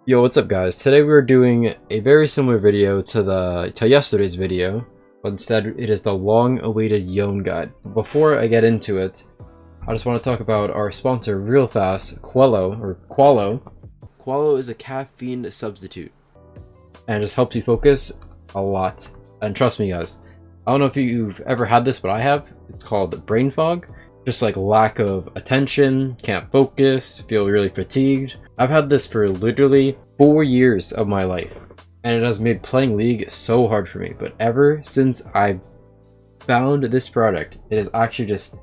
Yo, what's up guys? Today we're doing a very similar video to yesterday's video, but instead it is the long-awaited YONE guide. Before I get into it, I just want to talk about our sponsor real fast, Qualo. Qualo is a caffeine substitute, and it just helps you focus a lot. And trust me guys, I don't know if you've ever had this, but I have. It's called brain fog. Just like lack of attention, can't focus, feel really fatigued. I've had this for literally 4 years of my life, and it has made playing League so hard for me. But ever since I found this product, it has actually just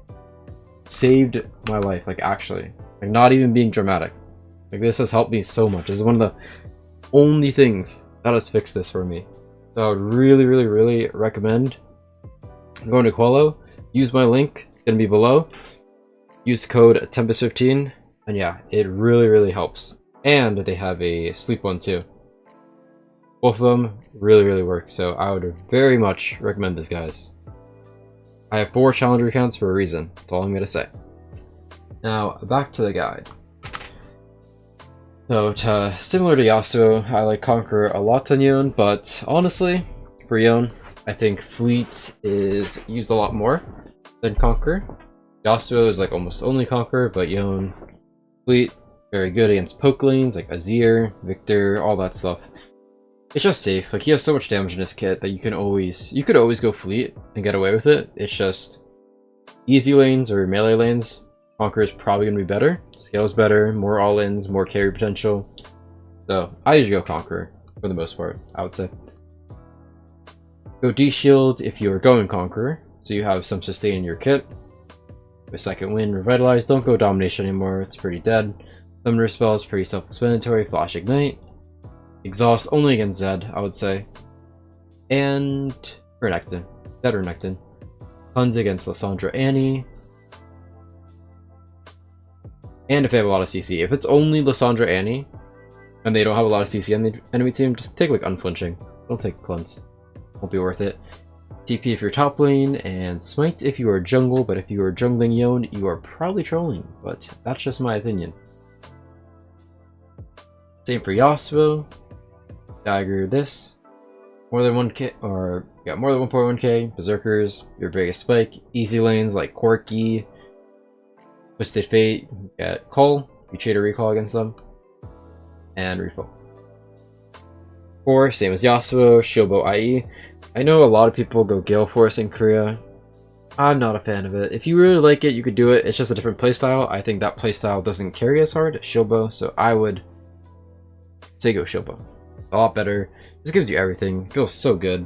saved my life. Like actually, like not even being dramatic. Like this has helped me so much. This is one of the only things that has fixed this for me. So I would really recommend going to Qualo. Use my link. Gonna be below. Use code Tempest15, and yeah, it really helps. And they have a sleep one too. Both of them really work, so I would very much recommend this, guys. I have 4 challenger accounts for a reason. That's all I'm gonna say. Now back to the guide. So similar to Yasuo, I like Conqueror a lot on YONE, but honestly, for YONE, I think Fleet is used a lot more than Conqueror. Yasuo is like almost only Conqueror, but YONE, Fleet, very good against poke lanes like Azir, Victor, all that stuff. It's just safe. Like he has so much damage in his kit that you could always go Fleet and get away with it. It's just easy lanes or melee lanes. Conqueror is probably gonna be better. Scales better, more all-ins, more carry potential. So I usually go Conqueror for the most part, I would say. Go D-Shield if you're going Conqueror, so you have some sustain in your kit. A second wind, Revitalize. Don't go Domination anymore, it's pretty dead. Summoner spells, pretty self-explanatory. Flash Ignite. Exhaust only against Zed, I would say. And Renekton. Zed or Renekton. Cleanse against Lissandra Annie. And if they have a lot of CC. If it's only Lissandra Annie, and they don't have a lot of CC on the enemy team, just take like Unflinching. Don't take Cleanse. Won't be worth it. TP if you're top lane, and Smite if you are jungle, but if you are jungling YONE, you are probably trolling, but that's just my opinion. Same for Yasuo. Dagger this. More than 1k, or yeah, more than 1.1k. Berserkers, your biggest spike. Easy lanes like Corki, Twisted Fate, get Call, you trade a recall against them, and refill. Or same as Yasuo, Shiobo IE. I know a lot of people go Gale Force in Korea. I'm not a fan of it. If you really like it, you could do it. It's just a different playstyle. I think that playstyle doesn't carry as hard as Shiobo, so I would say go Shiobo. A lot better. This gives you everything. It feels so good.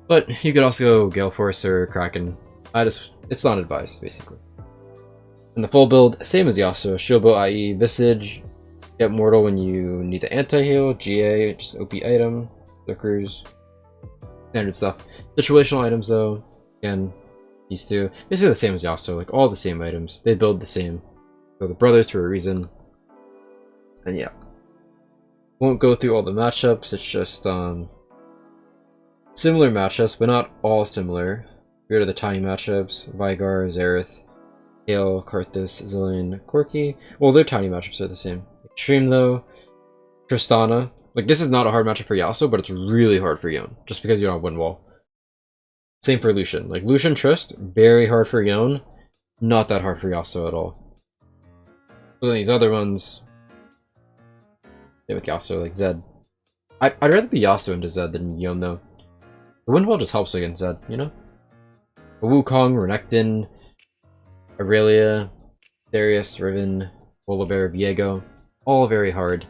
But you could also go Gale Force or Kraken. It's not advised, basically. And the full build, same as Yasuo. Shiobo IE, Visage. Get Mortal when you need the anti-heal. GA, just OP item. Berserkers. Standard stuff. Situational items though, again, these two. Basically the same as Yasuo, like all the same items. They build the same. They're the brothers for a reason. And yeah. Won't go through all the matchups, it's just similar matchups, but not all similar. Here are the tiny matchups. Veigar, Xerath, Gale, Karthus, Zillion, Corki. Well, their tiny matchups are the same. Extreme though, Tristana. Like, this is not a hard matchup for Yasuo, but it's really hard for YONE, just because you don't have Wind Wall. Same for Lucian. Like, Lucian Trist, very hard for YONE, not that hard for Yasuo at all. But then these other ones, same with Yasuo, like Zed. I'd rather be Yasuo into Zed than YONE, though. The Wind Wall just helps against Zed, you know? Wukong, Renekton, Aurelia, Darius, Riven, Volibear, Viego, all very hard.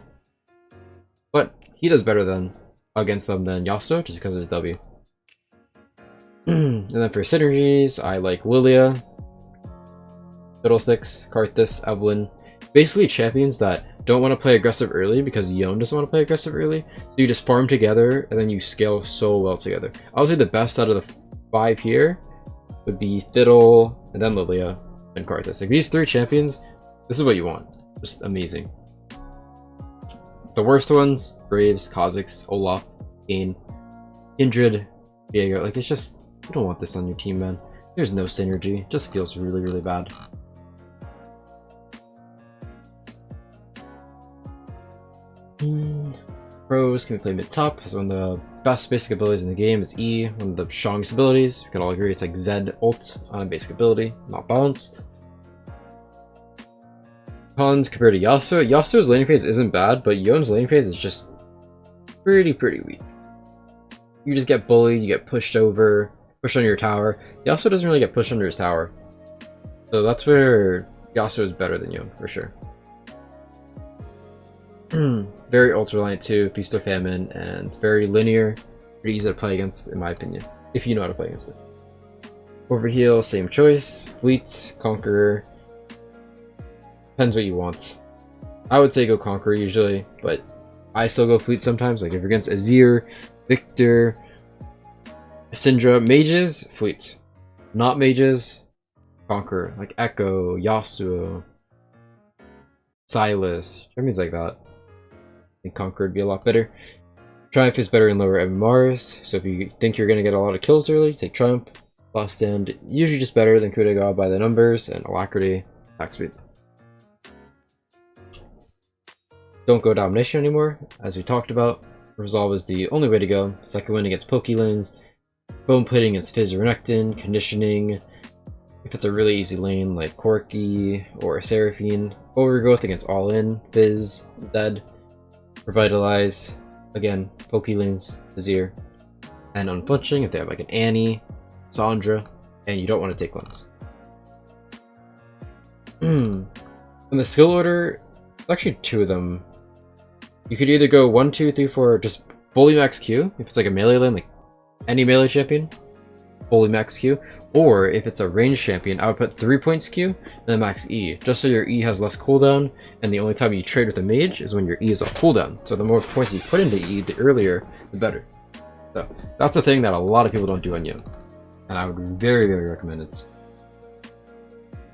But he does better against them than Yasuo, just because of his W. And then for synergies, I like Lilia, Fiddlesticks, Karthus, Evelyn. Basically champions that don't want to play aggressive early because YONE doesn't want to play aggressive early. So you just farm together and then you scale so well together. I would say the best out of the 5 here would be Fiddle, and then Lilia, and Karthus. Like these 3 champions, this is what you want. Just amazing. The worst ones, Graves, Kha'Zix, Olaf, Kayn, Kindred, Viego. Like, it's just, you don't want this on your team, man. There's no synergy. It just feels really bad. Pros can be played mid-top, has one of the best basic abilities in the game, is E, one of the strongest abilities. We can all agree it's like Z ult on a basic ability, not balanced. Cons compared to Yasuo. Yasuo's laning phase isn't bad, but Yone's laning phase is just pretty weak. You just get bullied, you get pushed over, pushed under your tower. Yasuo doesn't really get pushed under his tower. So that's where Yasuo is better than Yone, for sure. Very ultra-reliant too, Feast or Famine, and very linear. Pretty easy to play against, in my opinion, if you know how to play against it. Overheal, same choice. Fleet, Conqueror. Depends what you want. I would say go Conqueror usually, but I still go Fleet sometimes. Like if you're against Azir, Victor, Syndra, mages, Fleet. Not mages, Conqueror. Like Echo, Yasuo, Silas, means like that. I think Conqueror would be a lot better. Triumph is better in lower MMRs, so if you think you're going to get a lot of kills early, take Triumph. Last Stand, usually just better than Coup de Grace by the numbers, and Alacrity, attack speed. Don't go Domination anymore, as we talked about. Resolve is the only way to go. Second win against Poke lanes. Bone Plating against Fizz or Renekton. Conditioning, if it's a really easy lane like Corki or Seraphine. Overgrowth against All In, Fizz, Zed. Revitalize, again, Poke lanes, Azir. And Unflinching if they have like an Annie, Sandra, and you don't want to take lanes. In the skill order, actually two of them. You could either go 1, 2, 3, 4, just fully max Q, if it's like a melee lane, like any melee champion, fully max Q. Or if it's a ranged champion, I would put 3 points Q and then max E, just so your E has less cooldown, and the only time you trade with a mage is when your E is off cooldown. So the more points you put into E, the earlier, the better. So that's a thing that a lot of people don't do on Yone, and I would very recommend it.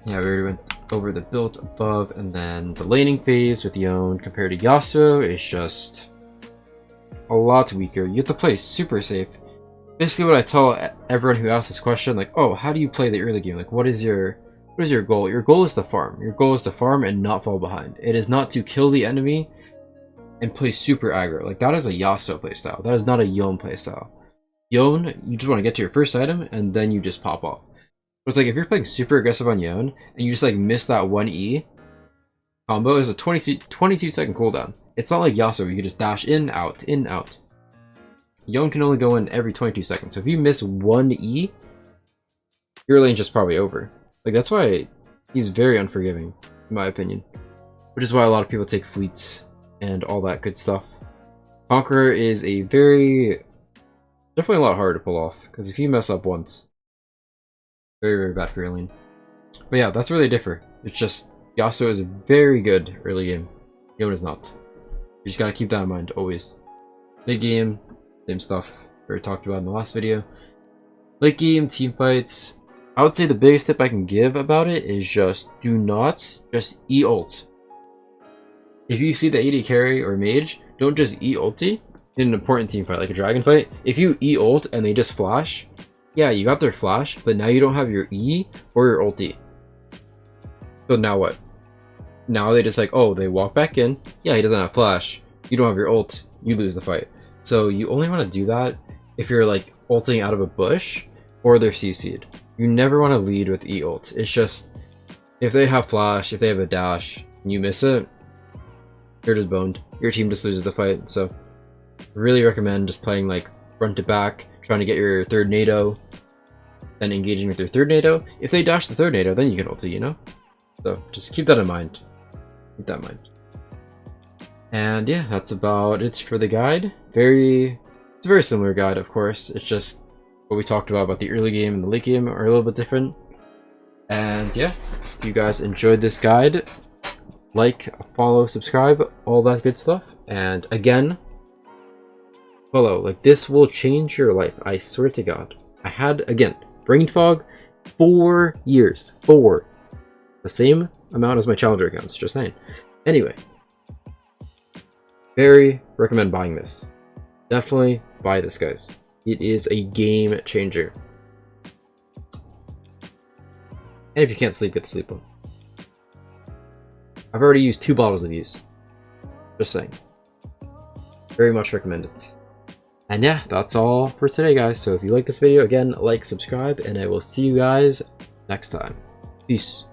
Yeah, we already went over the build above, and then the laning phase with Yone compared to Yasuo is just a lot weaker. You have to play super safe. Basically what I tell everyone who asks this question, like, oh, how do you play the early game? Like, what is your goal? Your goal is to farm. Your goal is to farm and not fall behind. It is not to kill the enemy and play super aggro. Like, that is a Yasuo playstyle. That is not a Yone playstyle. Yone, you just want to get to your first item and then you just pop off. But it's like, if you're playing super aggressive on Yone and you just like miss that 1E combo, is a 22 second cooldown. It's not like Yasuo where you can just dash in, out, in, out. Yone can only go in every 22 seconds. So if you miss 1E, your lane's just probably over. Like, that's why he's very unforgiving, in my opinion. Which is why a lot of people take Fleet and all that good stuff. Conqueror is a definitely a lot harder to pull off, because if you mess up once, very bad for your lane. But yeah, that's where they differ. It's just, Yasuo is very good early game. Yone is not. You just gotta keep that in mind, always. Mid game, same stuff we talked about in the last video. Late game, team fights. I would say the biggest tip I can give about it is just do not just E-ult. If you see the AD carry or mage, don't just E-ulti in an important team fight, like a dragon fight. If you E-ult and they just flash, yeah, you got their flash, but now you don't have your E or your ulti. So now what? Now they just like, oh, they walk back in. Yeah, he doesn't have flash. You don't have your ult. You lose the fight. So you only want to do that if you're like ulting out of a bush or they're CC'd. You never want to lead with E-ult. It's just, if they have flash, if they have a dash, and you miss it, you're just boned. Your team just loses the fight. So really recommend just playing like front to back, trying to get your third NATO, then engaging with your third NATO. If they dash the third NATO, then you can ulti, you know? So just keep that in mind. Keep that in mind. And yeah, that's about it for the guide. It's a very similar guide, of course. It's just what we talked about the early game and the late game are a little bit different. And yeah, if you guys enjoyed this guide, like, follow, subscribe, all that good stuff. And again, follow. Like, this will change your life. I swear to God. I had, again, brain fog, 4 years. 4. The same amount as my challenger accounts, just saying. Anyway, very recommend buying this. Definitely buy this, guys. It is a game changer. And if you can't sleep, get to sleep on. I've already used 2 bottles of these. Just saying. Very much recommend it. And yeah, that's all for today, guys. So if you like this video, again, like, subscribe, and I will see you guys next time. Peace.